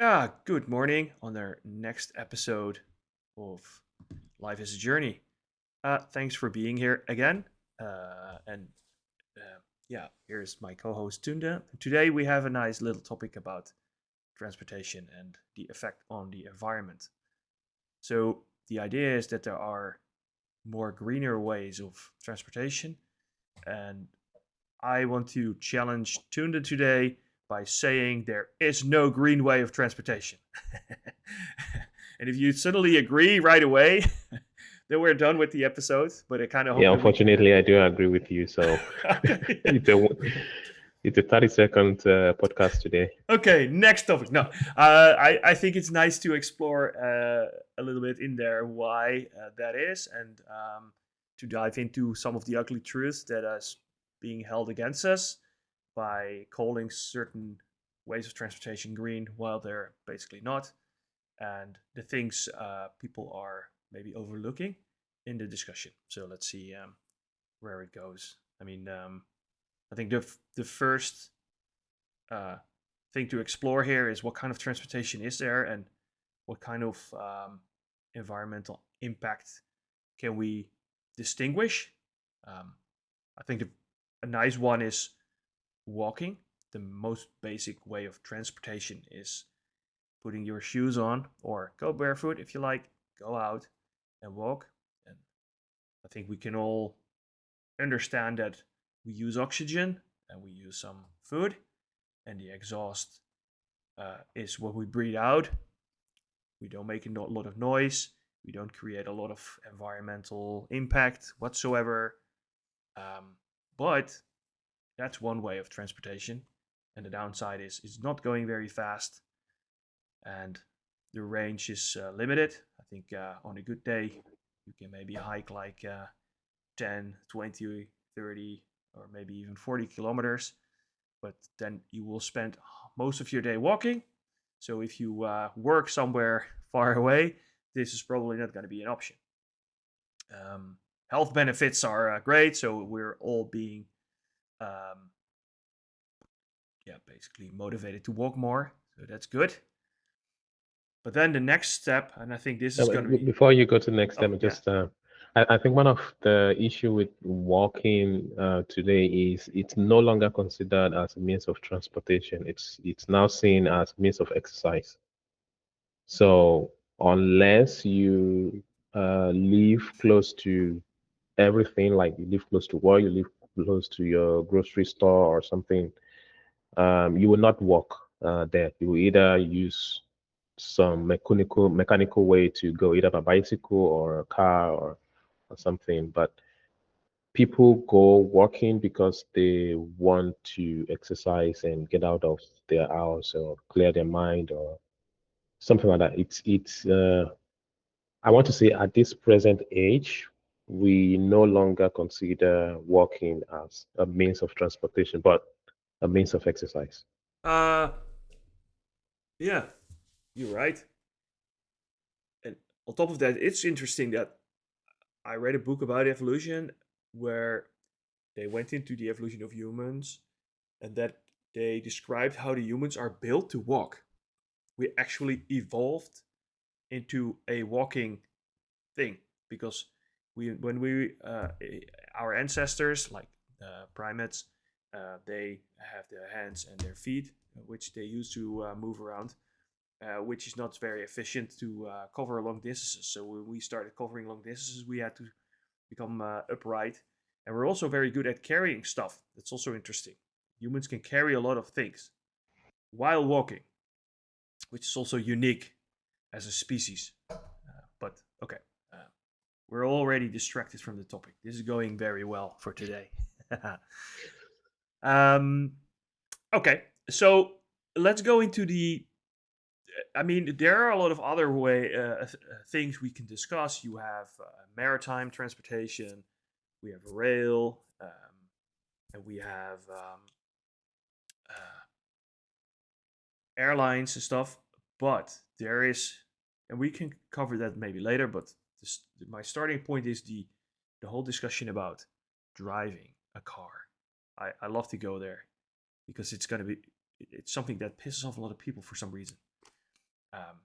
Good morning on our next episode of Life is a Journey. Thanks for being here again. And yeah, here's my co host Tunda. Today we have a nice little topic about transportation and the effect on the environment. So, the idea is that there are more greener ways of transportation, and I want to challenge Tunda today by saying there is no green way of transportation. And if you suddenly agree right away, then we're done with the episode. But I kind of hope Yeah, that we can. unfortunately, I do agree with you. So Okay. it's a it's a 30-second podcast today. Okay. Next topic. No, I think it's nice to explore a little bit in there why that is, and to dive into some of the ugly truths that is being held against us by calling certain ways of transportation green while they're basically not, and the things people are maybe overlooking in the discussion. So let's see where it goes. I think the first uh, thing to explore here is what kind of transportation is there and what kind of environmental impact can we distinguish. Um, I think a nice one is walking. The most basic way of transportation is putting your shoes on or go barefoot if you like, go out and walk. And I think we can all understand that we use oxygen and we use some food, and the exhaust is what we breathe out. We don't make a lot of noise, we don't create a lot of environmental impact whatsoever. Um, but that's one way of transportation. And the downside is it's not going very fast, and the range is limited. I think on a good day, you can maybe hike like 10, 20, 30, or maybe even 40 kilometers, but then you will spend most of your day walking. So if you work somewhere far away, this is probably not going to be an option. Um, Health benefits are great, so we're all being, um, yeah, basically motivated to walk more. So that's good. But then the next step, and I think this is going to be, Before you go to the next step, oh yeah, I think one of the issue with walking today is it's no longer considered as a means of transportation. It's now seen as means of exercise. So unless you live close to everything, like you live close to work, you live close to your grocery store or something, you will not walk there. You will either use some mechanical way to go, either by bicycle or a car or something. But people go walking because they want to exercise and get out of their house or clear their mind or something like that. It's I want to say at this present age, we no longer consider walking as a means of transportation, but a means of exercise. uh, yeah, you're right. And on top of that, it's interesting that I read a book about evolution where they went into the evolution of humans and that they described how the humans are built to walk. We actually evolved into a walking thing because when we our ancestors like primates, they have their hands and their feet which they use to move around, which is not very efficient to cover long distances. So when we started covering long distances, we had to become upright, and we're also very good at carrying stuff. That's also interesting. Humans can carry a lot of things while walking, which is also unique as a species. But okay, uh, we're already distracted from the topic. This is going very well for today. um, okay, so let's go into the. I mean, there are a lot of other things we can discuss. You have maritime transportation, we have rail, and we have uh, airlines and stuff. But there is, and we can cover that maybe later. But my starting point is the whole discussion about driving a car. I love to go there because it's something that pisses off a lot of people for some reason. um,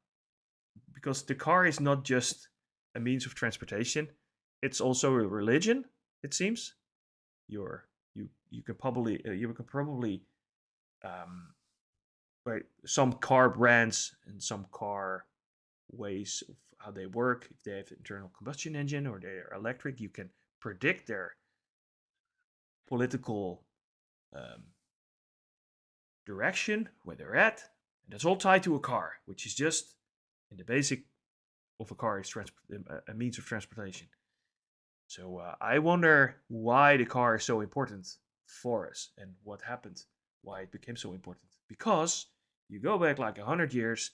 because the car is not just a means of transportation; it's also a religion. It seems you can probably um, right, some car brands and some car ways of how they work. If they have internal combustion engine or they're electric, you can predict their political um, direction, where they're at, and that's all tied to a car, which is just in the basic of a car is a means of transportation. So I wonder why the car is so important for us and what happened, why it became so important. Because you go back like 100 years,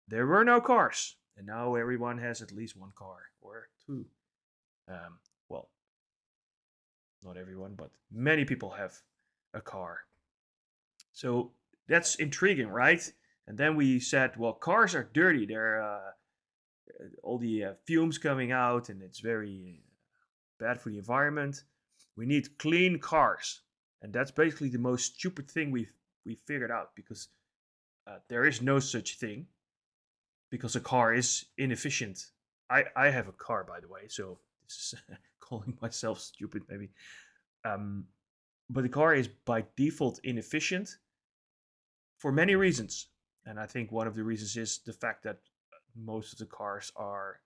there were no cars, and now everyone has at least one car or two. Um, well, not everyone, but many people have a car. So that's intriguing, right? And then we said, well, cars are dirty. They're all the fumes coming out, and it's very bad for the environment. We need clean cars, and that's basically the most stupid thing we figured out because there is no such thing because a car is inefficient. I have a car, by the way, so this is calling myself stupid maybe. Um, but the car is by default inefficient for many reasons, and I think one of the reasons is the fact that most of the cars are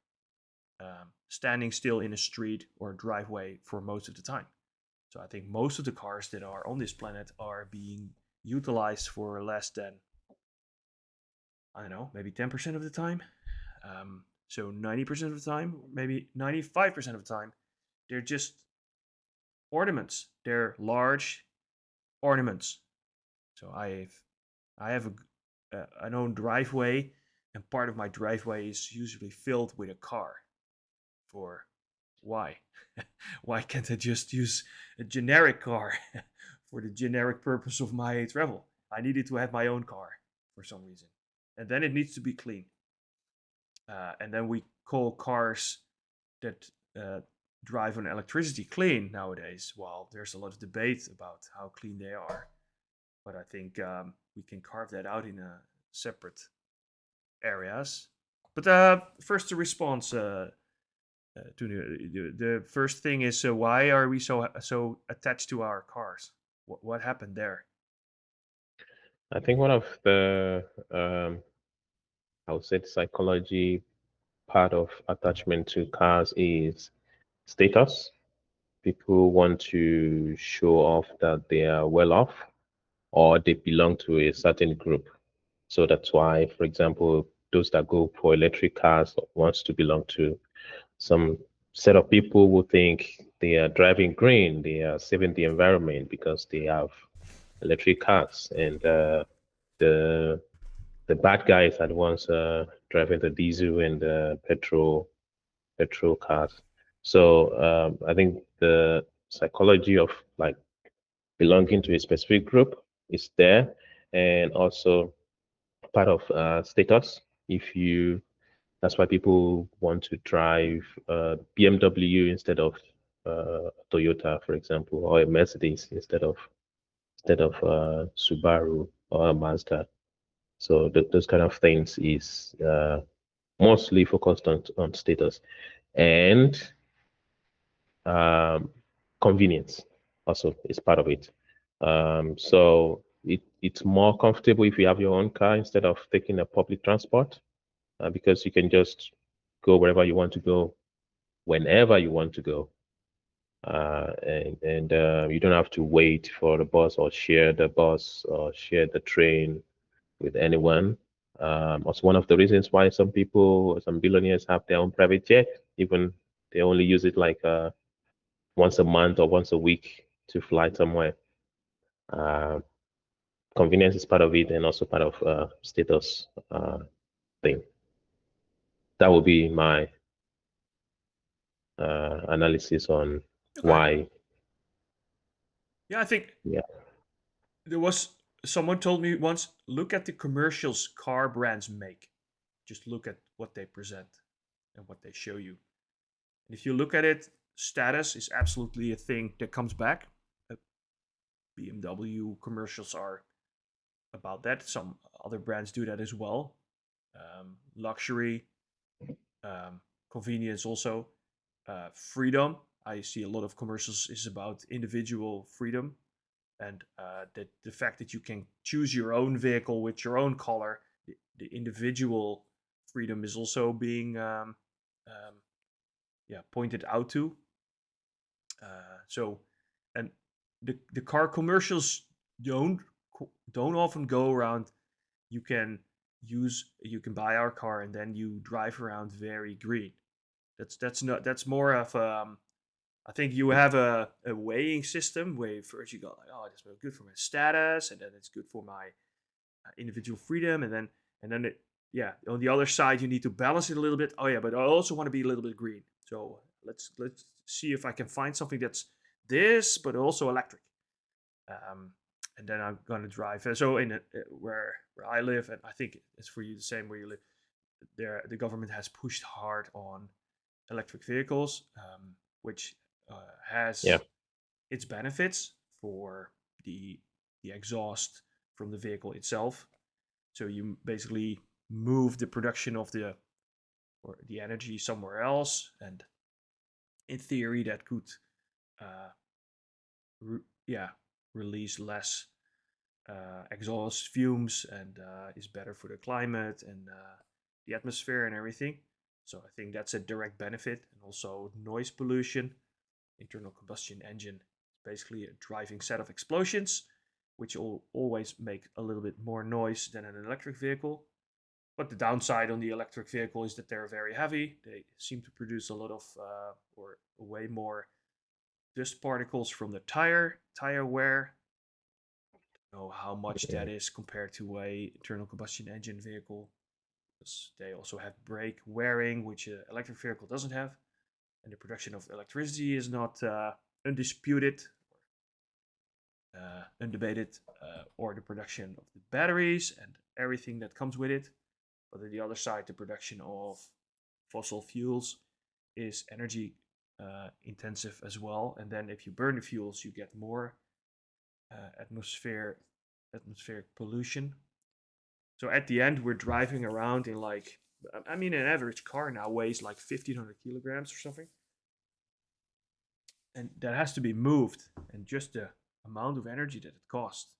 standing still in a street or driveway for most of the time. So I think most of the cars that are on this planet are being utilized for less than, I don't know, maybe 10% of the time. So 90% of the time, maybe 95% of the time, they're just ornaments. They're large ornaments. So I have an own driveway, and part of my driveway is usually filled with a car. For why? Why can't I just use a generic car for the generic purpose of my travel? I needed to have my own car for some reason, and then it needs to be clean. And then we call cars that drive on electricity clean nowadays. While there's a lot of debate about how clean they are, but I think we can carve that out in separate areas. But first, the response to the first thing is why are we so attached to our cars? What happened there? I think one of the I would say the psychology part of attachment to cars is status. People want to show off that they are well off or they belong to a certain group. So that's why, for example, those that go for electric cars wants to belong to some set of people who think they are driving green, they are saving the environment because they have electric cars, and the the bad guys are the ones driving the diesel and the petrol cars. So I think the psychology of like belonging to a specific group is there, and also part of status. If you That's why people want to drive BMW instead of Toyota, for example, or a Mercedes instead of Subaru or a Mazda. So those kind of things is mostly focused on status and um, convenience. Also, is part of it. So it's more comfortable if you have your own car instead of taking a public transport because you can just go wherever you want to go whenever you want to go. And you don't have to wait for the bus or share the bus or share the train with anyone. That's one of the reasons why some billionaires have their own private jet, even they only use it like once a month or once a week to fly somewhere. Uh, Convenience is part of it and also part of status thing. That would be my analysis on Okay. why. Yeah, I think Yeah, there was someone told me once, look at the commercials car brands make. Just look at what they present and what they show you. And if you look at it, status is absolutely a thing that comes back. Uh, BMW commercials are about that. Some other brands do that as well. luxury, convenience also, freedom. I see a lot of commercials is about individual freedom, and that the fact that you can choose your own vehicle with your own color, the individual freedom is also being um, yeah, pointed out to. So, and the car commercials don't don't often go around. You can you can buy our car and then you drive around very green. That's not that's more of I think you have a weighing system where first you go like, oh, that's good for my status, and then it's good for my individual freedom, and then it, yeah, on the other side you need to balance it a little bit. Oh yeah, but I also want to be a little bit green. So let's see if I can find something that's this, but also electric. Um, and then I'm gonna drive. So in where I live, and I think it's for you the same where you live. There, the government has pushed hard on electric vehicles, which Yeah. has its benefits for the the exhaust from the vehicle itself. So you basically move the production of the or the energy somewhere else, and in theory that could uh, yeah, release less exhaust fumes, and is better for the climate and the atmosphere and everything. So I think that's a direct benefit, and also noise pollution. Internal combustion engine is basically a driving set of explosions, which always make a little bit more noise than an electric vehicle. But the downside on the electric vehicle is that they're very heavy. They seem to produce a lot of or way more dust particles from the tire wear. Know how much Yeah. that is compared to a internal combustion engine vehicle, because they also have brake wearing, which an electric vehicle doesn't have, and the production of electricity is not undisputed, undebated, or the production of the batteries and everything that comes with it. But on the other side, the production of fossil fuels is energy intensive as well. And then if you burn the fuels, you get more atmospheric pollution. So at the end, we're driving around in like, I mean, an average car now weighs like 1,500 kilograms or something, and that has to be moved, and just the amount of energy that it costs.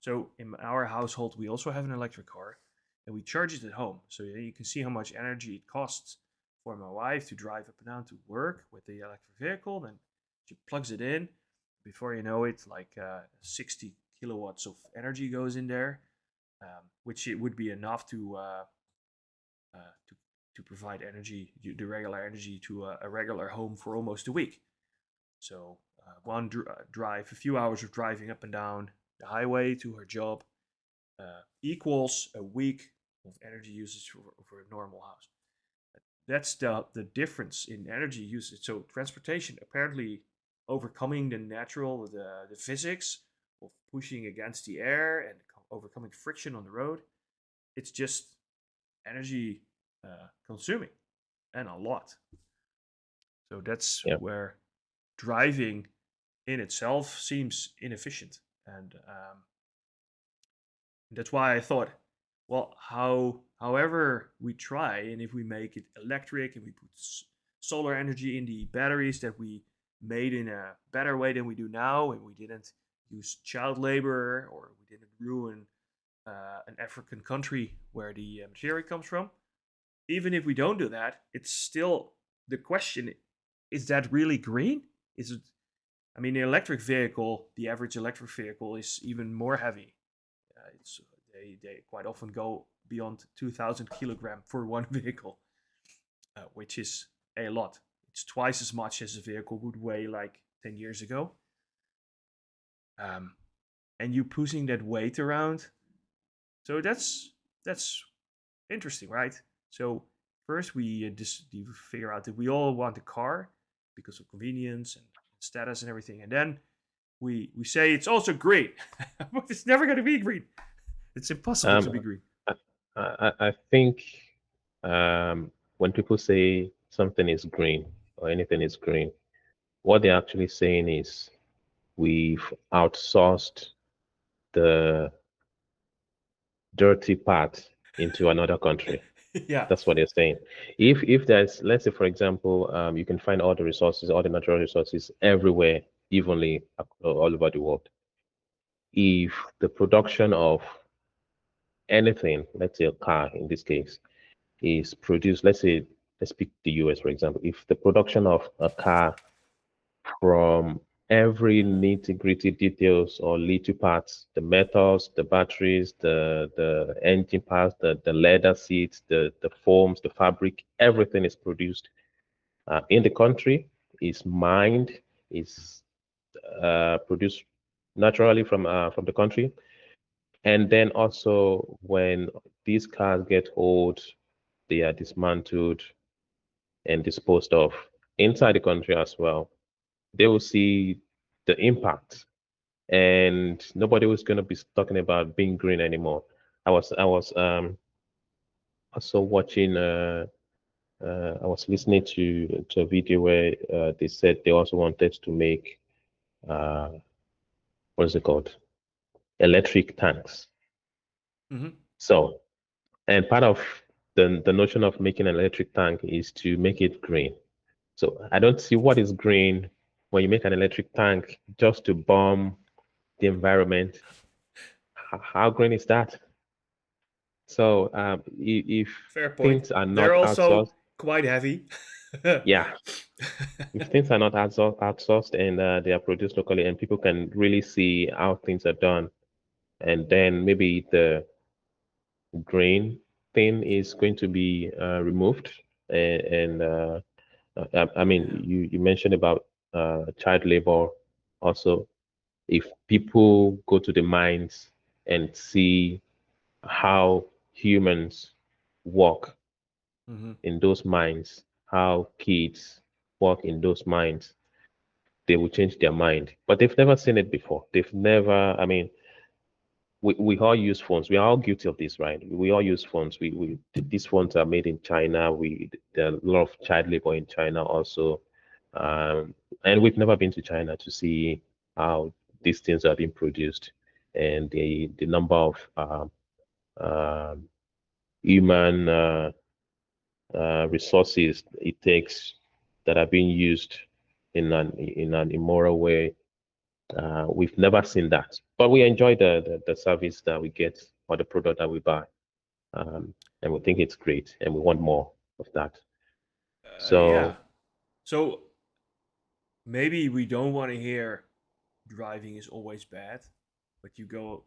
So in our household, we also have an electric car, and we charge it at home. So you can see how much energy it costs for my wife to drive up and down to work with the electric vehicle. Then she plugs it in. Before you know it, like 60 kilowatts of energy goes in there, which it would be enough uh, to to provide energy, the regular energy to a regular home for almost a week. So one drive, a few hours of driving up and down the highway to her job equals a week of energy usage for a normal house. That's the difference in energy usage. So transportation apparently overcoming the natural, the physics of pushing against the air and overcoming friction on the road. It's just energy consuming, and a lot. So that's Yeah. where driving in itself seems inefficient, and that's why I thought, well, however we try, and if we make it electric and we put solar energy in the batteries that we made in a better way than we do now, and we didn't use child labor, or we didn't ruin an African country where the material comes from, even if we don't do that, it's still the question: is that really green? Is it? I mean, the electric vehicle, the average electric vehicle, is even more heavy. It's they quite often go beyond 2,000 kilogram for one vehicle, which is a lot. It's twice as much as a vehicle would weigh like 10 years ago. Um, and you pushing that weight around, so that's interesting, right? So first we just figure out that we all want a car because of convenience and status and everything, and then we say it's also green, but it's never going to be green. It's impossible to be Um, green. I think when people say something is green or anything is green, what they're actually saying is we've outsourced the dirty part. into another country. Yeah. That's what they're saying. If there's, let's say, for example, you can find all the resources, all the natural resources everywhere, evenly all over the world. If the production of anything, let's say a car in this case, is produced, let's say, let's pick the US, for example. If the production of a car from every nitty-gritty details or little parts, the metals, the batteries, the engine parts, the leather seats, the foams, the fabric, everything is produced in the country, is mined, is produced naturally from the country. And then also when these cars get old, they are dismantled and disposed of inside the country as well. They will see the impact, and nobody was going to be talking about being green anymore. I was also watching I was listening to a video where they said they also wanted to make uh what is it called, electric tanks. Hmm. So, and part of the notion of making an electric tank is to make it green. So I don't see what is green when you make an electric tank just to bomb the environment. How green is that? So if Fair point. things are They're not also outsourced, quite heavy. yeah, if things are not outsourced and they are produced locally and people can really see how things are done, and then maybe the grain thing is going to be removed. And I mean, Yeah. you mentioned about child labor also. If people go to the mines and see how humans work Hmm. in those mines, how kids work in those mines, they will change their mind. But they've never seen it before. They've never, I mean, we all use phones. We are all guilty of this, right? We all use phones. These phones are made in China. There are a lot of child labor in China also. Um, and we've never been to China to see how these things are being produced and the number of um, human resources it takes that are being used in an immoral way. We've never seen that, but we enjoy the service that we get or the product that we buy, and we think it's great, and we want more of that. Yeah. So So maybe we don't want to hear driving is always bad, but you go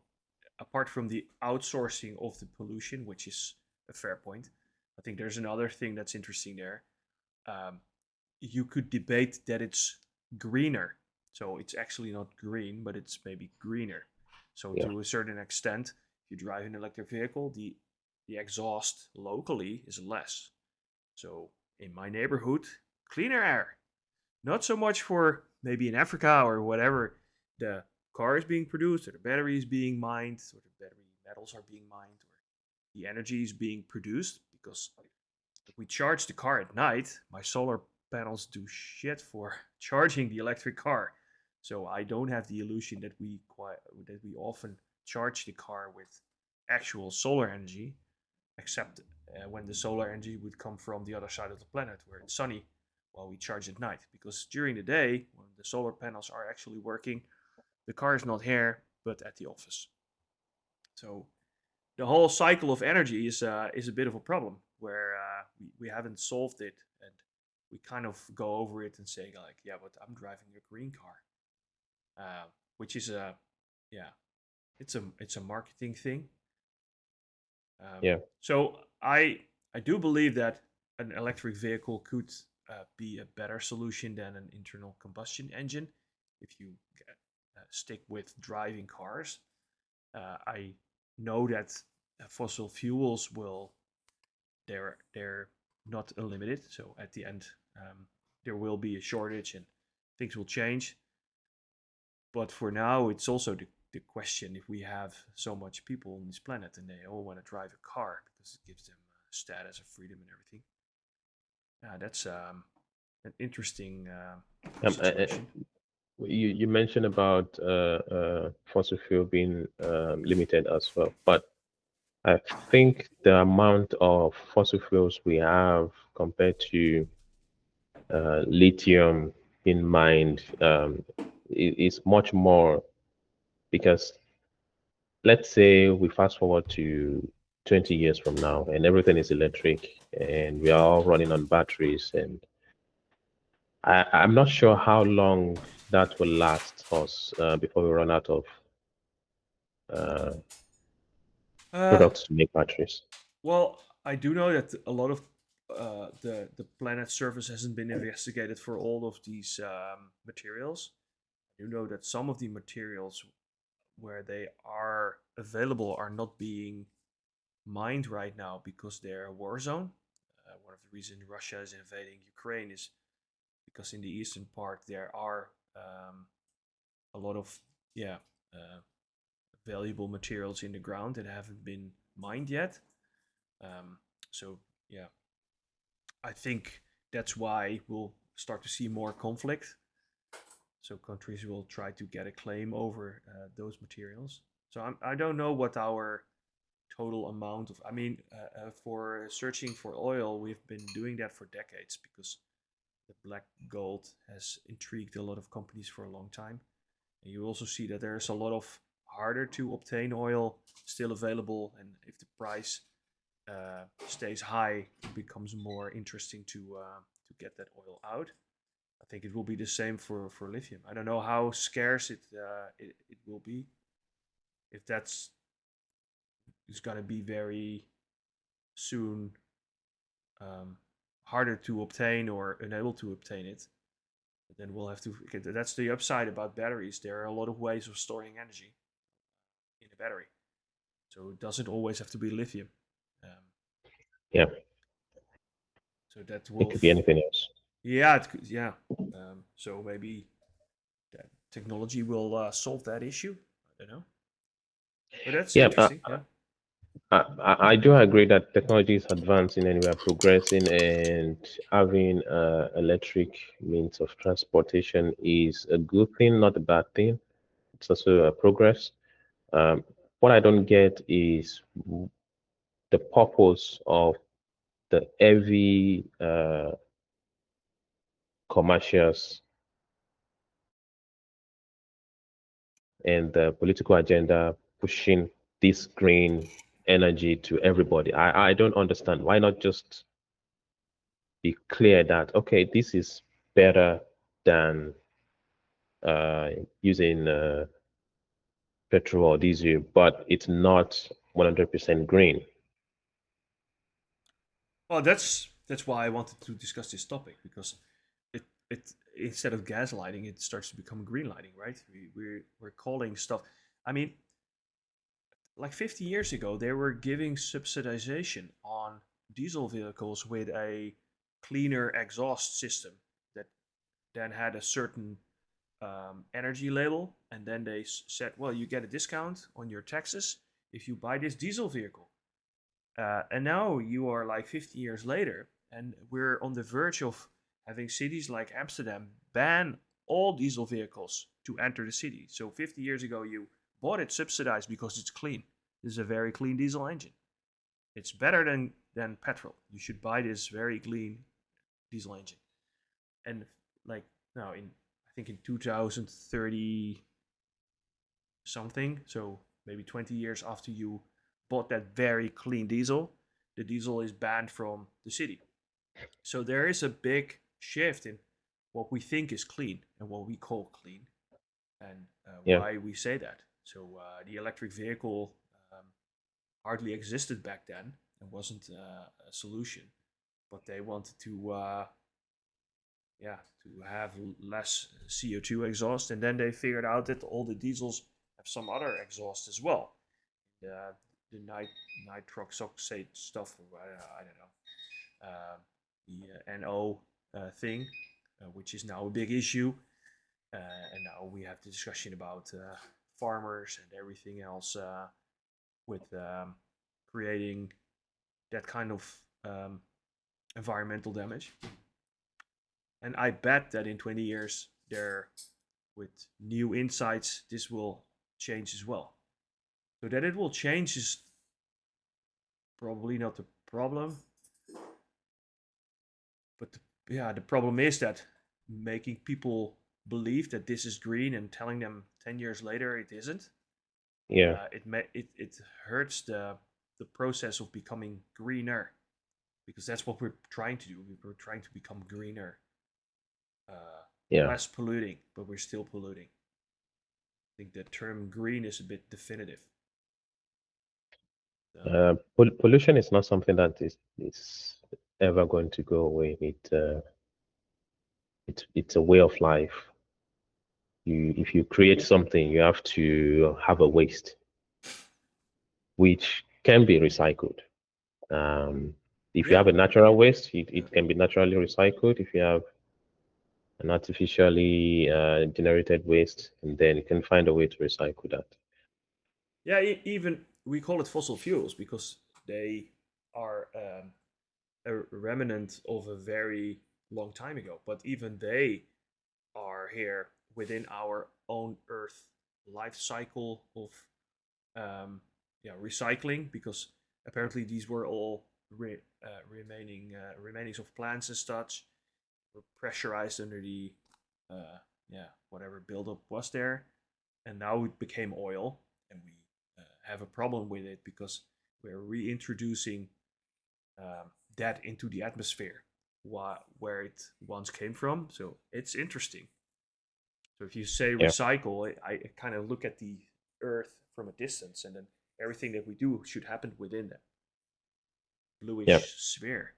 apart from the outsourcing of the pollution, which is a fair point. I think there's another thing that's interesting there. Um, you could debate that it's greener. So it's actually not green, but it's maybe greener. So yeah, to a certain extent, if you drive an electric vehicle, the exhaust locally is less. So in my neighborhood, cleaner air. Not so much for maybe in Africa or whatever the car is being produced, or the battery is being mined, or the battery metals are being mined, or the energy is being produced. Because if we charge the car at night, my solar panels do shit for charging the electric car. So I don't have the illusion that we often charge the car with actual solar energy, except when the solar energy would come from the other side of the planet where it's sunny while we charge at night. Because during the day, when the solar panels are actually working, the car is not here but at the office. So the whole cycle of energy is a bit of a problem where we haven't solved it, and we kind of go over it and say like, yeah, but I'm driving a green car, which is a yeah, it's a marketing thing. yeah, So I do believe that an electric vehicle could be a better solution than an internal combustion engine if you stick with driving cars. I know that fossil fuels will they're not unlimited, so at the end there will be a shortage and things will change. But for now, it's also the question if we have so much people on this planet and they all want to drive a car because it gives them status of freedom and everything. That's an interesting um, uh, uh, situation. you mentioned about fossil fuel being limited as well, but I think the amount of fossil fuels we have compared to lithium in mind is much more because let's say we fast forward to 20 years from now and everything is electric and we are all running on batteries and I'm not sure how long that will last us before we run out of uh, Uh, products to make batteries. well, I do know that a lot of the planet's surface hasn't been investigated for all of these materials. You know that some of the materials where they are available are not being mined right now because they're a war zone. One of the reasons Russia is invading Ukraine is because in the eastern part there are a lot of yeah uh, valuable materials in the ground that haven't been mined yet. Um, so yeah, I think that's why we'll start to see more conflict. So countries will try to get a claim over those materials. So I don't know what our total amount of. I mean, for searching for oil, we've been doing that for decades because the black gold has intrigued a lot of companies for a long time. And you also see that there's a lot of harder to obtain oil still available, and if the price stays high, it becomes more interesting to get that oil out. I think it will be the same for lithium. I don't know how scarce it will be. If that's it's gonna be very soon um, harder to obtain or unable to obtain it, then we'll have to. That's the upside about batteries. There are a lot of ways of storing energy in a battery, so it doesn't always have to be lithium. Um, Yeah, so that it will, could be anything else. yeah, yeah. So maybe that technology will solve that issue. I don't know, but that's Yeah, interesting. Yeah. I do agree that technology is advancing and we are progressing, and having electric means of transportation is a good thing, not a bad thing. It's also a progress. Um, what I don't get is the purpose of the heavy commercials and the political agenda pushing this green energy to everybody. I don't understand. Why not just be clear that, okay, this is better than uh, using petrol or diesel, but it's not 100% green. Well, that's why I wanted to discuss this topic because it instead of gaslighting, it starts to become green lighting, right? We're calling stuff. I mean, like 50 years ago, they were giving subsidization on diesel vehicles with a cleaner exhaust system that then had a certain energy label, and then they said, well, you get a discount on your taxes if you buy this diesel vehicle. And now you are like 50 years later, and we're on the verge of having cities like Amsterdam ban all diesel vehicles to enter the city. So 50 years ago, you bought it subsidized because it's clean. This is a very clean diesel engine. It's better than petrol. You should buy this very clean diesel engine. And like now in I think in 2030 something, so maybe 20 years after you bought that very clean diesel, the diesel is banned from the city. So there is a big shift in what we think is clean and what we call clean, and Yeah, why we say that. So the electric vehicle hardly existed back then and wasn't a solution, but they wanted to yeah to have less CO2 exhaust, and then they figured out that all the diesels have some other exhaust as well. The nitrox oxide stuff, or I don't know, the NO thing, which is now a big issue. And now we have the discussion about farmers and everything else with creating that kind of um, environmental damage. And I bet that in 20 years, there, with new insights, this will change as well. So that it will change is probably not the problem. But yeah, the problem is that making people believe that this is green and telling them 10 years later it isn't. Yeah. It hurts the process of becoming greener, because that's what we're trying to do. We're trying to become greener, Yeah. less polluting, but we're still polluting. I think the term green is a bit definitive. Pollution is not something that is ever going to go away. It's a way of life. If you create something, you have to have a waste, which can be recycled. If you Yeah, have a natural waste, yeah, it can be naturally recycled. If you have an artificially generated waste, and then you can find a way to recycle that. yeah. Even we call it fossil fuels because they are a remnant of a very long time ago. But even they are here within our own Earth life cycle of yeah, recycling, because apparently these were all remainings of plants and such were pressurized under the yeah, whatever buildup was there, and now it became oil, and we have a problem with it because we're reintroducing that into the atmosphere, where it once came from. So it's interesting. So if you say Yeah, recycle, I kind of look at the Earth from a distance, and then everything that we do should happen within that yeah, bluish sphere.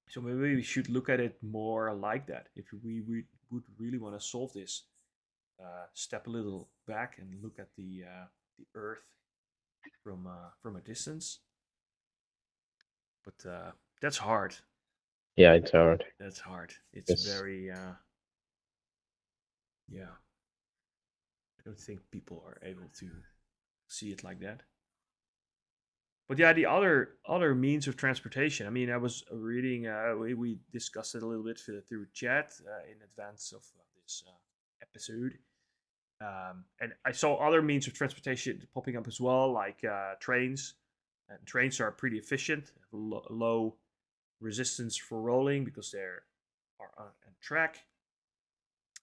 So maybe we should look at it more like that. If we would really want to solve this, step a little back and look at the Earth from a distance. But that's hard. yeah. It's hard. That's hard. It's Yes. very yeah. I don't think people are able to see it like that. But yeah, the other means of transportation. I mean, I was reading. We discussed it a little bit through chat in advance of this episode, and I saw other means of transportation popping up as well, like trains. And trains are pretty efficient, have low resistance for rolling because they are on a track,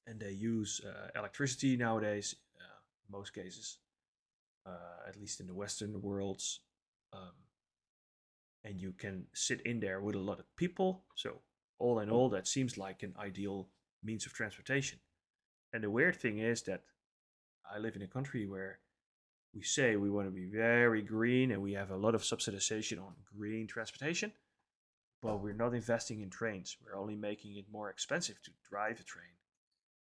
and they use electricity nowadays. In most cases, at least in the Western worlds. Um, and you can sit in there with a lot of people. So, all in all, that seems like an ideal means of transportation. And the weird thing is that I live in a country where we say we want to be very green and we have a lot of subsidization on green transportation, but we're not investing in trains. We're only making it more expensive to drive a train,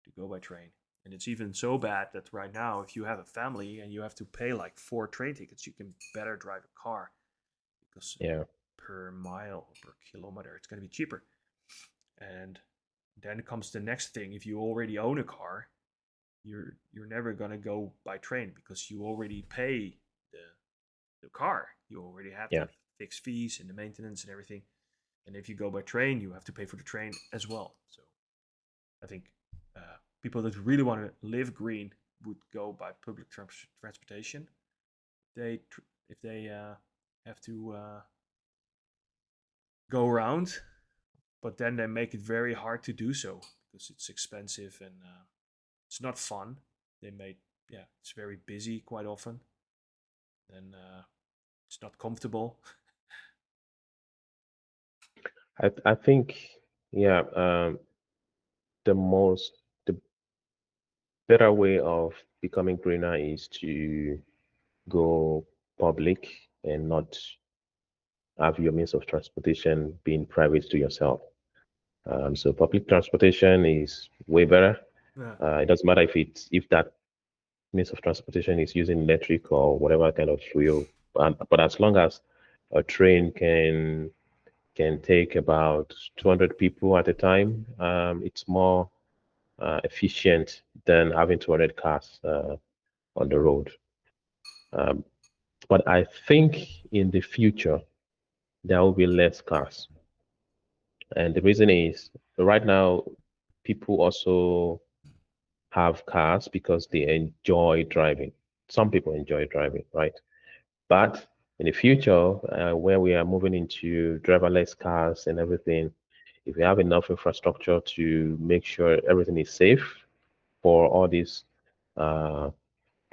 to go by train. And it's even so bad that right now, if you have a family and you have to pay like 4 train tickets, you can better drive a car, because Yeah, per mile or per kilometer it's going to be cheaper. And then comes the next thing: if you already own a car, you're never going to go by train because you already pay the the car. You already have yeah. the fixed fees and the maintenance and everything. And if you go by train, you have to pay for the train as well. So I think people that really want to live green would go by public transportation. They if they have to go around, but then they make it very hard to do so because it's expensive and it's not fun. They made yeah, it's very busy quite often. Then it's not comfortable. I think yeah. The better way of becoming greener is to go public and not have your means of transportation being private to yourself. So public transportation is way better. Yeah, It doesn't matter if that means of transportation is using electric or whatever kind of fuel, but as long as a train can take about 200 people at a time, it's more efficient than having 200 cars on the road. Um, but I think in the future there will be less cars, and the reason is right now people also have cars because they enjoy driving. Some people enjoy driving, right? But In the future, where we are moving into driverless cars and everything, if we have enough infrastructure to make sure everything is safe for all these uh,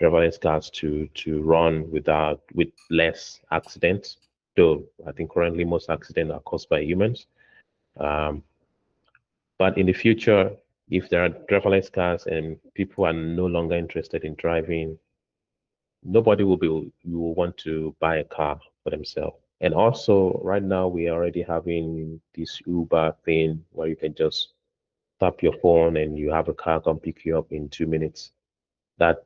driverless cars to run with less accidents, though I think currently most accidents are caused by humans. Um, but in the future, if there are driverless cars and people are no longer interested in driving, nobody will want to buy a car for themselves. And also, right now we are already having this Uber thing where you can just tap your phone and you have a car come pick you up in 2 minutes. That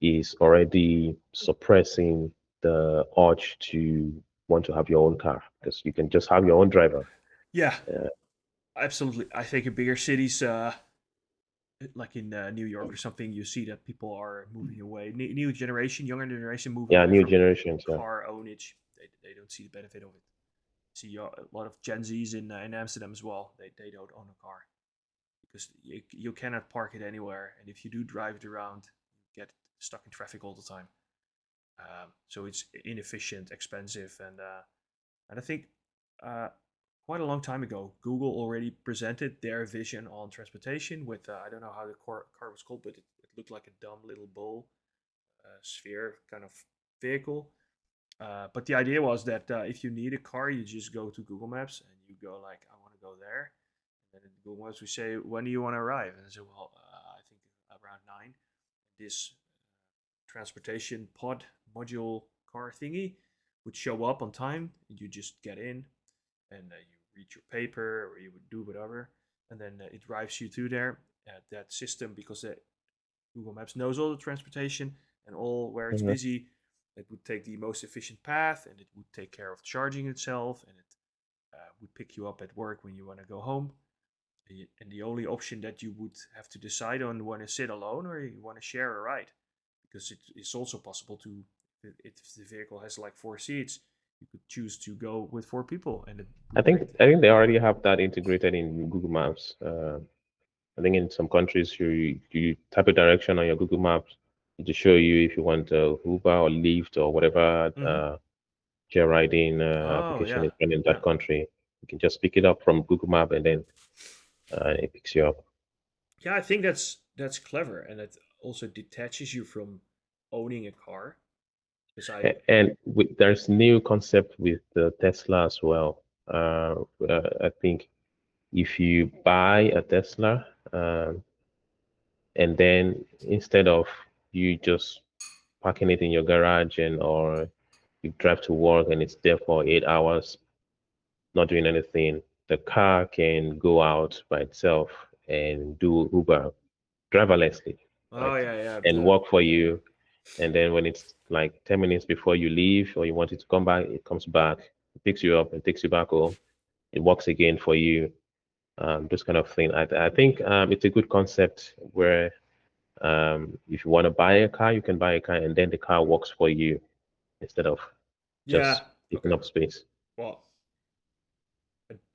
is already suppressing the urge to want to have your own car because you can just have your own driver. Yeah, Uh, absolutely. I think in bigger cities, like in New York or something, you see that people are moving away. New generation, younger generation, moving yeah, away new from generations. Yeah, car ownage. They don't see the benefit of it. See a lot of Gen Zs in Amsterdam as well. They don't own a car because you cannot park it anywhere, and if you do drive it around, you get stuck in traffic all the time. So it's inefficient, expensive, and I think uh, quite a long time ago, Google already presented their vision on transportation with I don't know how the car was called, but it looked like a dumb little bowl, sphere kind of vehicle. But the idea was that if you need a car, you just go to Google Maps and you go like, I want to go there. And then in Google Maps, we say, when do you want to arrive? And I say, well, I think around 9. This transportation pod module car thingy would show up on time, and you just get in, and you read your paper or you would do whatever, and then it drives you to there. That system, because Google Maps knows all the transportation and all where it's mhm. busy, it would take the most efficient path, and it would take care of charging itself, and it would pick you up at work when you want to go home. And the only option that you would have to decide on, want to sit alone or you want to share a ride, because it's also possible to, if the vehicle has like 4 seats, you could choose to go with 4 people, and it I would think make the, I think they already have that integrated in Google Maps. I think in some countries you type a direction on your Google Maps to show you if you want Uber or Lyft or whatever mm-hmm. share riding Oh application yeah, is running in yeah, that country. You can just pick it up from Google Map and then it picks you up. yeah. I think that's clever, and it also detaches you from owning a car. Because And there's new concept with the Tesla as well. I think if you buy a Tesla, and then instead of you just parking it in your garage and or you drive to work and it's there for 8 hours, not doing anything, the car can go out by itself and do Uber driverlessly, oh right? yeah, yeah, And work for you. And then when it's like 10 minutes before you leave or you want it to come back, it comes back, it picks you up and takes you back home. It works again for you. This kind of thing. I think it's a good concept where if you want to buy a car, you can buy a car and then the car works for you instead of yeah. just taking Okay. up space. Well,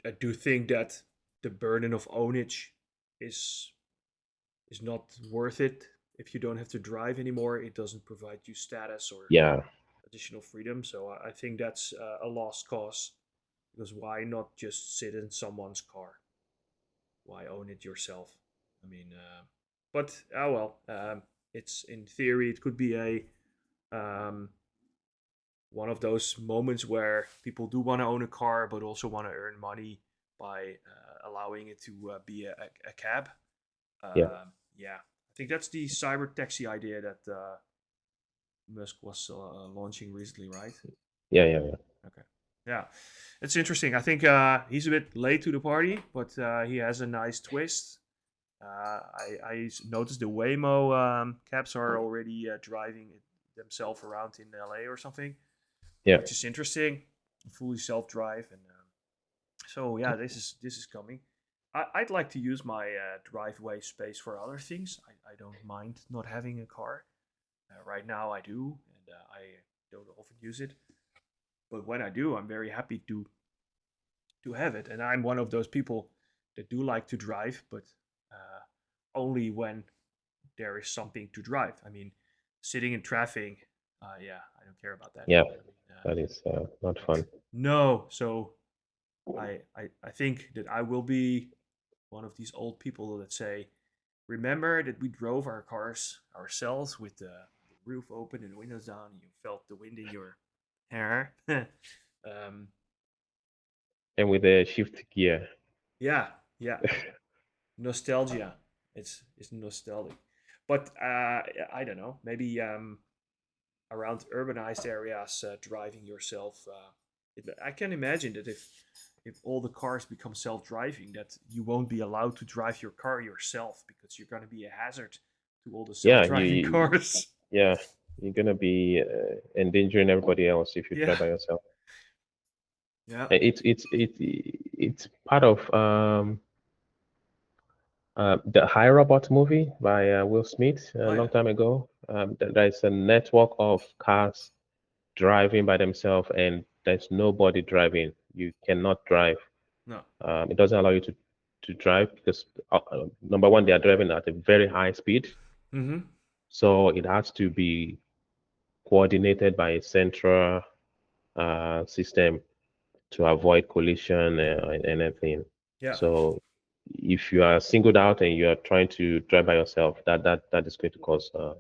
I do think that the burden of ownage is is not worth it if you don't have to drive anymore. It doesn't provide you status or Yeah, additional freedom. So I think that's a lost cause, because why not just sit in someone's car? Why own it yourself? I mean, but oh well. It's in theory it could be a um, one of those moments where people do want to own a car, but also want to earn money by allowing it to be a cab. yeah, Yeah, I think that's the cyber taxi idea that Musk was launching recently, right? yeah. Okay. Yeah, it's interesting. I think he's a bit late to the party, but he has a nice twist. I noticed the Waymo cabs are already driving themselves around in LA or something, Yeah. which is interesting. Fully self drive, and so yeah, this is coming. I'd like to use my driveway space for other things. I don't mind not having a car. Right now, I do, and I don't often use it. But when I do, I'm very happy to have it. And I'm one of those people that do like to drive, but only when there is something to drive. I mean, sitting in traffic. Yeah, I don't care about that. Yeah, I mean, that is not fun. no. So I think that I will be one of these old people that say, remember that we drove our cars ourselves with the roof open and the windows down, and you felt the wind in your hair. And with the shift gear. Yeah, yeah, nostalgia. It's nostalgic, but I don't know. Maybe around urbanized areas, driving yourself. I can imagine that if all the cars become self-driving, that you won't be allowed to drive your car yourself because you're going to be a hazard to all the Yeah, self-driving cars. yeah, you're gonna be endangering everybody else if you Yeah, drive by yourself. yeah. It's part of the High Robot movie by Will Smith a Oh long yeah. time ago. There's a network of cars driving by themselves, and there's nobody driving. You cannot drive. No. It doesn't allow you to drive because number one, they are driving at a very high speed, Mm-hmm. so it has to be coordinated by a central system to avoid collision and anything. Yeah. So if you are singled out and you are trying to drive by yourself, that is going to cause a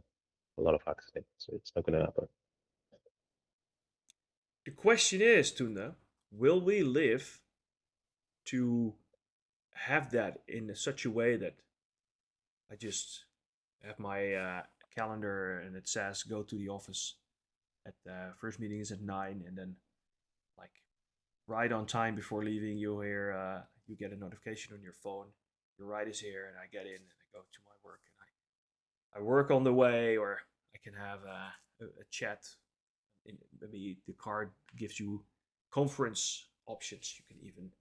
lot of accidents. So it's not going to happen. The question is, Tuna, will we live to have that in such a way that I just have my calendar and it says go to the office at the first meeting is at 9, and then like right on time before leaving you hear you get a notification on your phone, your ride is here, and I get in and I go to my work, and I work on the way, or I can have a chat. Maybe the card gives you conference options. You can even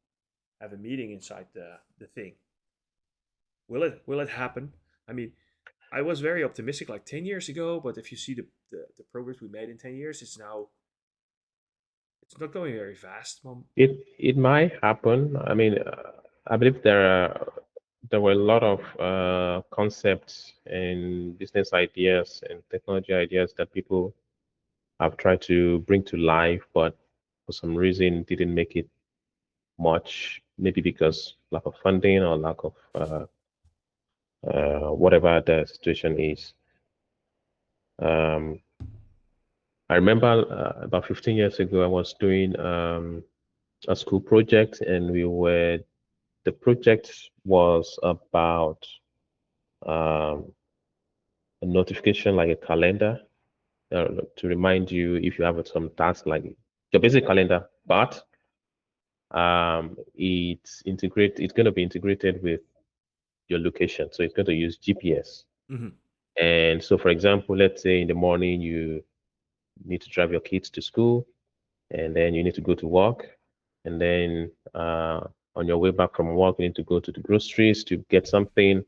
have a meeting inside the thing. Will it happen? I mean, I was very optimistic like 10 years ago, but if you see the progress we made in 10 years, it's not going very fast, Mom. It might happen. I mean, I believe there were a lot of concepts and business ideas and technology ideas that people have tried to bring to life, but for some reason didn't make it much. Maybe because lack of funding or lack of whatever the situation is. Um, I remember about 15 years ago, I was doing a school project, and the project was about um, a notification like a calendar to remind you if you have some task like your basic calendar, but it's going to be integrated with your location. So it's going to use GPS. Mm-hmm. And so, for example, let's say in the morning you need to drive your kids to school, and then you need to go to work, and then on your way back from work, you need to go to the groceries to get something,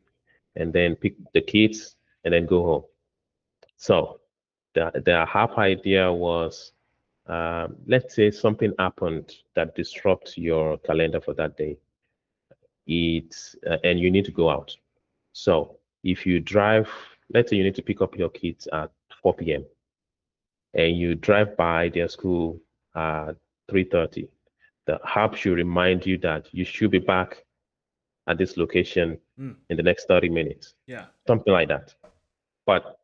and then pick the kids, and then go home. So the half idea was, let's say something happened that disrupts your calendar for that day. And you need to go out. So if you drive, let's say you need to pick up your kids at 4 p.m. and you drive by their school at 3:30, the app should remind you that you should be back at this location Mm. in the next 30 minutes, Yeah. something like that. But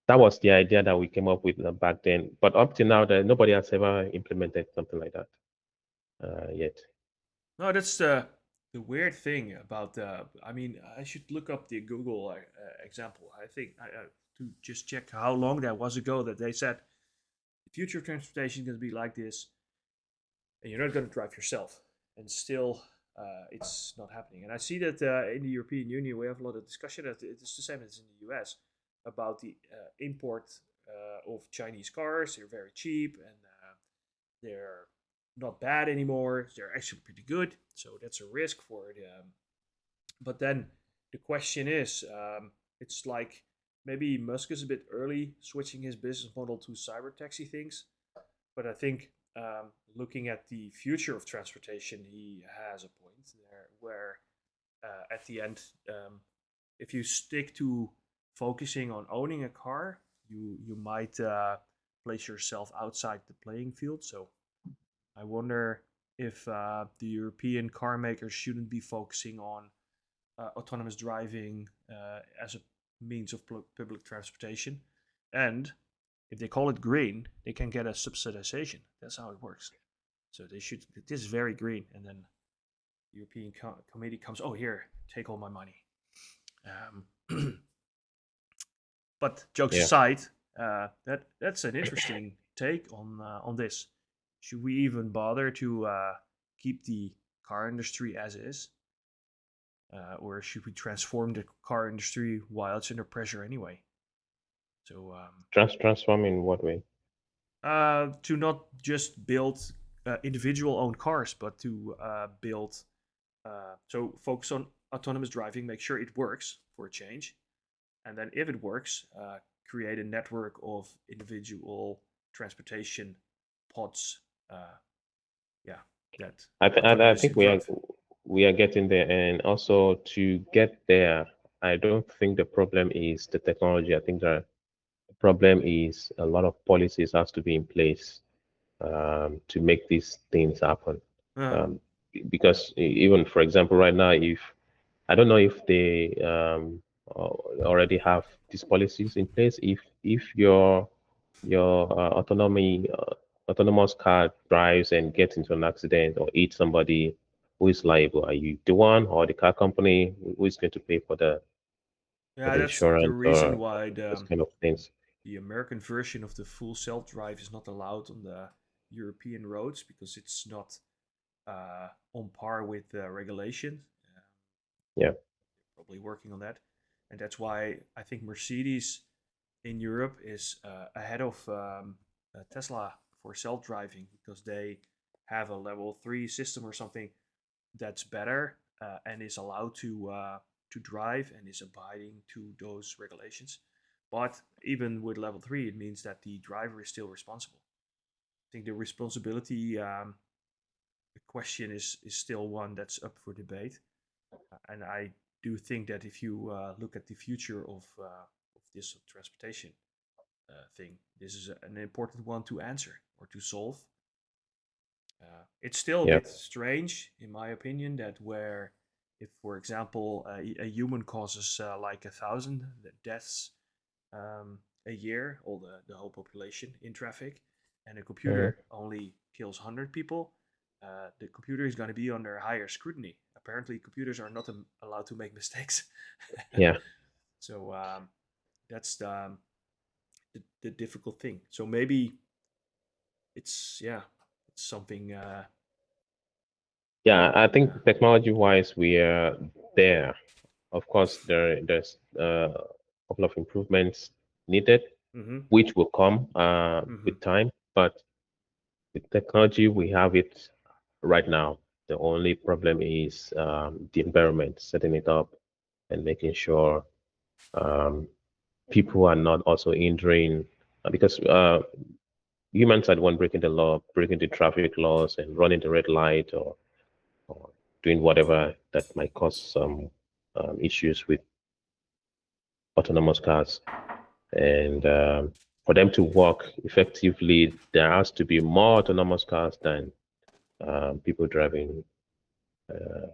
that was the idea that we came up with back then. But up to now, nobody has ever implemented something like that yet. No, that's the weird thing about. I mean, I should look up the Google example. I think to just check how long that was ago that they said the future of transportation is going to be like this, and you're not going to drive yourself. And still, it's not happening. And I see that in the European Union, we have a lot of discussion that it's the same as in the US about the import of Chinese cars. They're very cheap and they're not bad anymore. They're actually pretty good. So that's a risk for them. But then the question is, it's like maybe Musk is a bit early switching his business model to cyber taxi things. But I think looking at the future of transportation, he has a point there where at the end, if you stick to focusing on owning a car, you might place yourself outside the playing field. So I wonder if the European car makers shouldn't be focusing on autonomous driving as a means of public transportation. And if they call it green, they can get a subsidization. That's how it works. So they should. This is very green, and then the European Committee comes. Oh, here, take all my money. Um, but jokes Yeah. aside, that's an interesting take on this. Should we even bother to keep the car industry as is? Or should we transform the car industry while it's under pressure anyway? So Transform in what way? to not just build individual owned cars, but to build so focus on autonomous driving, make sure it works for a change, and then if it works, create a network of individual transportation pods. Uh, yeah, that I autonomously think drive. we are getting there, and also to get there, I don't think the problem is the technology. I think the problem is a lot of policies has to be in place to make these things happen. Uh, Um, because even, for example, right now, if I don't know if they already have these policies in place. If your autonomous car drives and gets into an accident or hits somebody, who is liable? Are you the one or the car company? Who is going to pay for yeah, the that's the insurance reason or why those kind of things? the American version of the full self drive is not allowed on the European roads because it's not on par with regulation. Yeah. Probably working on that, and that's why I think Mercedes in Europe is ahead of Tesla for self driving because they have a level 3 system or something that's better and is allowed to drive and is abiding to those regulations. But even with level 3, it means that the driver is still responsible. I think the responsibility question is still one that's up for debate, and I do think that if you look at the future of this transportation thing, this is an important one to answer or to solve. It's still a Yeah. bit strange, in my opinion, that where if, for example, a human causes like 1,000 deaths a year, all the whole population in traffic, and a Mhm. computer only kills 100 people, the computer is going to be under higher scrutiny. Apparently, computers are not allowed to make mistakes. Yeah. So that's the difficult thing. So maybe it's yeah, it's something. Yeah. I Yeah. think technology-wise, we are there. Of course, there's a couple of improvements needed, Mm-hmm. which will come Mm-hmm. with time. But with technology, we have it right now. The only problem is the environment, setting it up and making sure um, people are not also hindering, because humans are the one breaking the law, breaking the traffic laws, and running the red light or doing whatever that might cause some issues with autonomous cars. And for them to work effectively, there has to be more autonomous cars than people driving uh,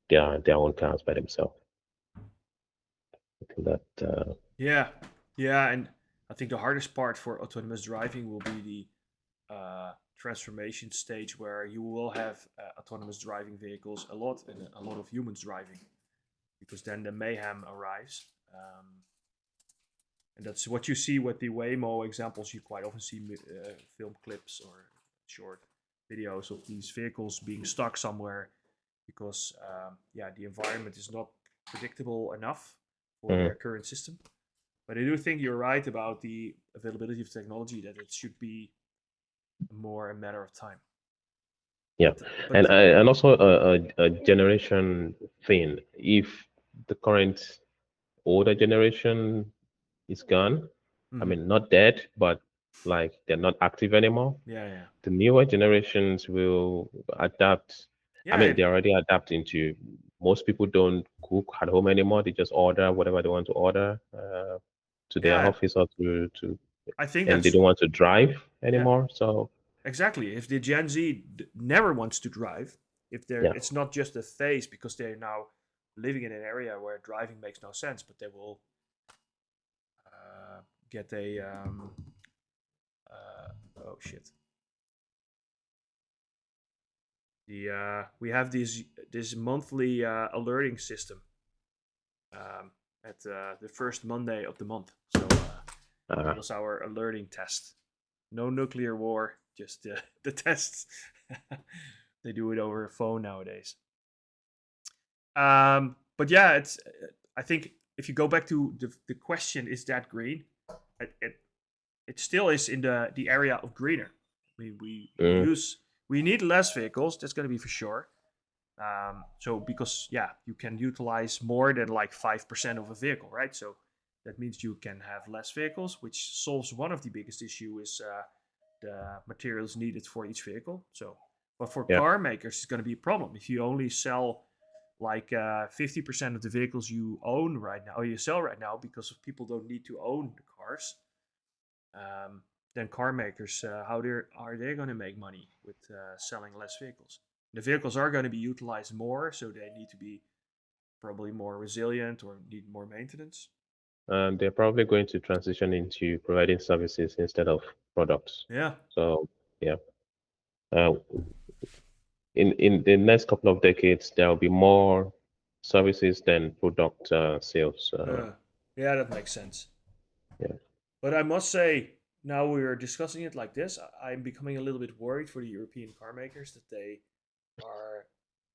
their own cars by themselves. I think that Yeah, yeah, and I think the hardest part for autonomous driving will be the transformation stage where you will have autonomous driving vehicles a lot and a lot of humans driving because then the mayhem arrives. And that's what you see with the Waymo examples. You quite often see film clips or short videos of these vehicles being stuck somewhere because yeah, the environment is not predictable enough for mhm. their current system. But I do think you're right about the availability of technology that it should be more a matter of time. Yeah, But and also a generation thing. If the current older generation is gone, I mhm. mean not dead, but like they're not active anymore, Yeah, yeah, the newer generations will adapt. I yeah, mean, they're already adapting to. Most people don't cook at home anymore. They just order whatever they want to order to their yeah. office or to. I think and they that's don't want to drive yeah, anymore. So exactly. If the Gen Z never wants to drive, if they're yeah, it's not just a phase because they're now living in an area where driving makes no sense, but they will uh, get a oh shit. The We have this monthly alerting system um, at the first Monday of the month. So that uh, was our alerting test. No nuclear war, just the tests. They do it over a phone nowadays. But yeah, it's. I think if you go back to the question, is that green? It it still is in the area of greener. We mm, use we need less vehicles. That's going to be for sure. So because yeah, you can utilize more than like 5% of a vehicle, right? So that means you can have less vehicles, which solves one of the biggest issue is the materials needed for each vehicle. So, but for yeah. car makers, it's going to be a problem if you only sell like 50% of the vehicles you own right now, or you sell right now, because of people don't need to own the cars. Um, then car makers, are they going to make money with selling less vehicles? The vehicles are going to be utilized more, so they need to be probably more resilient or need more maintenance. They're probably going to transition into providing services instead of products. Yeah, So yeah, uh, in the next couple of decades, there will be more services than product sales. uh, yeah, that makes sense. Yeah, But I must say, now we're discussing it like this, I'm becoming a little bit worried for the European car makers that they are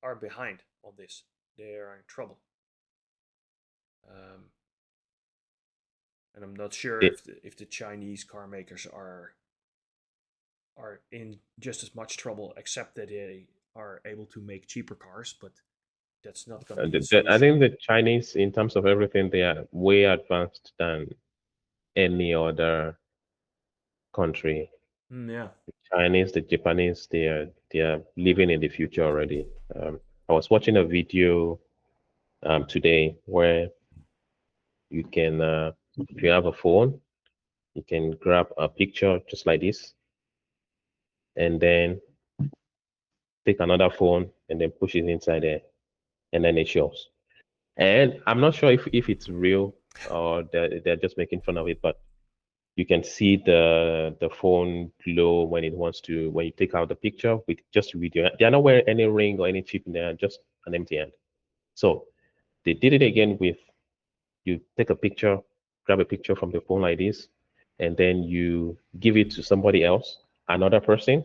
are behind on this. They are in trouble, um, and I'm not sure it, if the Chinese car makers are in just as much trouble, except that they are able to make cheaper cars. But that's not going to be the I solution. think the Chinese, in terms of everything, they are way advanced than any other country. Yeah. Chinese, the Japanese, they are living in the future already. I was watching a video today where you can, if you have a phone, you can grab a picture just like this, and then take another phone and then push it inside there, and then it shows. And I'm not sure if it's real or they're just making fun of it, but you can see the phone glow when you take out the picture with just video. They are not wearing any ring or any chip in there, just an empty hand. So they did it again with you take a picture, grab a picture from the phone like this, and then you give it to somebody else, another person,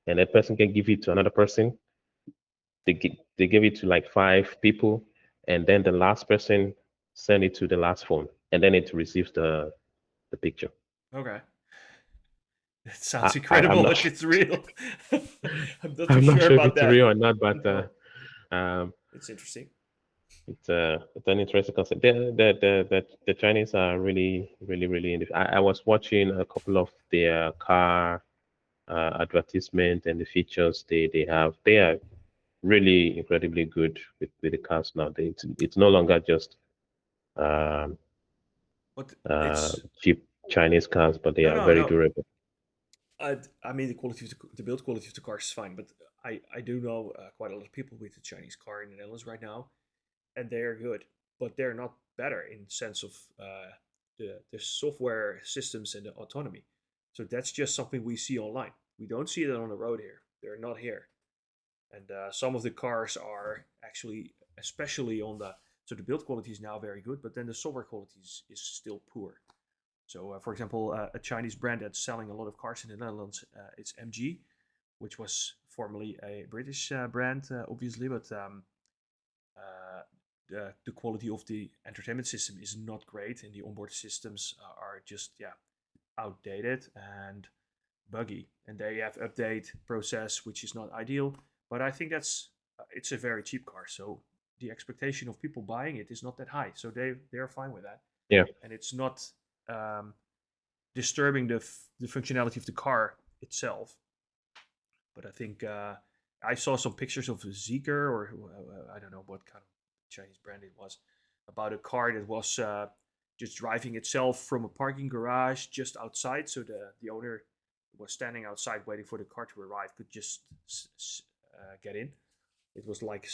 and that person can give it to another person. They give it to like 5 people, and then the last person send it to the last phone, and then it receives the picture. Okay. It I, sounds I'm incredible not if it's real. I'm not too I'm not sure sure if about it's real that. or not, but No, um, it's interesting. it's an interesting concept. The Chinese are really really really in I was watching a couple of their car advertisement and the features they have. They are really incredibly good with the cars now. It's no longer just um, But it's cheap Chinese cars, but they no, are no, very no. durable. I mean, the quality of the build quality of the car is fine, but I do know quite a lot of people with a Chinese car in the Netherlands right now, and they are good, but they're not better in sense of the software systems and the autonomy. So that's just something we see online. We don't see that on the road here. They're not here, and some of the cars are actually, especially on the so the build quality is now very good, but then the software quality is still poor. So, for example, a Chinese brand that's selling a lot of cars in the Netherlands, it's MG, which was formerly a British brand, obviously, but uh, the quality of the entertainment system is not great, and the onboard systems are just outdated and buggy, and they have update process which is not ideal. But I think it's a very cheap car, so the expectation of people buying it is not that high, so they're fine with that, Yeah. and it's not um, disturbing the functionality of the car itself. But I think I saw some pictures of a Zeekr, or I don't know what kind of Chinese brand it was, about a car that was just driving itself from a parking garage just outside. So the owner was standing outside waiting for the car to arrive, could just get in. It was like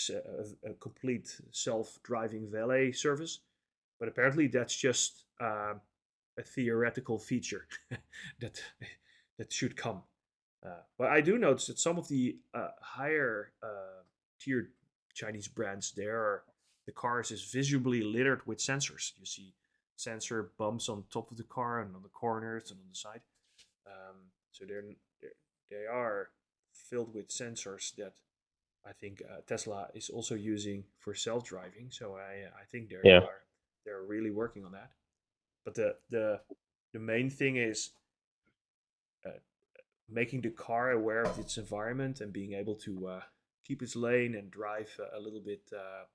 a complete self-driving valet service, but apparently that's just a theoretical feature that that should come. But I do notice that some of the higher tiered Chinese brands, the cars is visibly littered with sensors. You see sensor bumps on top of the car and on the corners and on the side. So they are filled with sensors that I think Tesla is also using for self-driving. So I think Yeah. they're really working on that. But the main thing is uh, making the car aware of its environment and being able to keep its lane and drive a little bit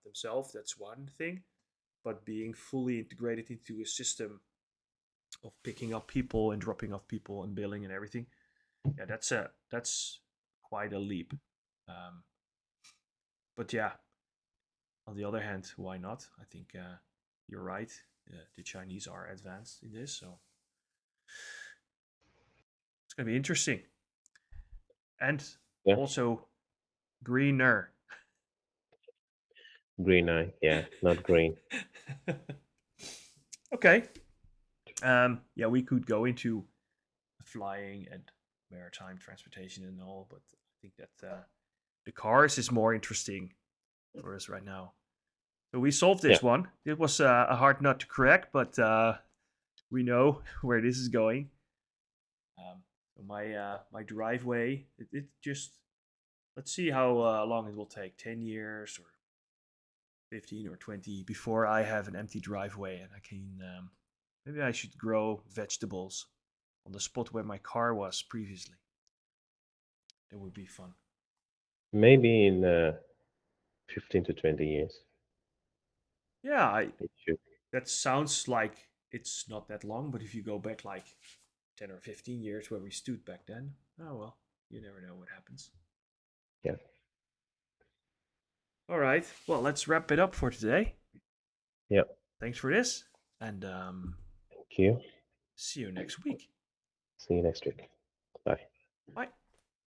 themselves. That's one thing. But being fully integrated into a system of picking up people and dropping off people and billing and everything, yeah, that's quite a leap. Um, but yeah, on the other hand, why not? I think you're right. The Chinese are advanced in this, so it's going to be interesting and Yeah. also greener. Green eye. Yeah. Not green. Okay. Yeah, we could go into flying and maritime transportation and all, but I think that the cars is more interesting for us right now. So we solved Yeah. this one. It was a hard nut to crack, but we know where this is going. My driveway, it just let's see how long it will take 10 years or 15 or 20 before I have an empty driveway and I can maybe I should grow vegetables on the spot where my car was previously. That would be fun. Maybe in 15 to 20 years. Yeah, It should. that sounds like it's not that long, but if you go back like 10 or 15 years where we stood back then, oh well, you never know what happens. Yeah. All right, well, let's wrap it up for today. Yeah. Thanks for this, and Thank you. see you next week. See you next week. Bye. Bye.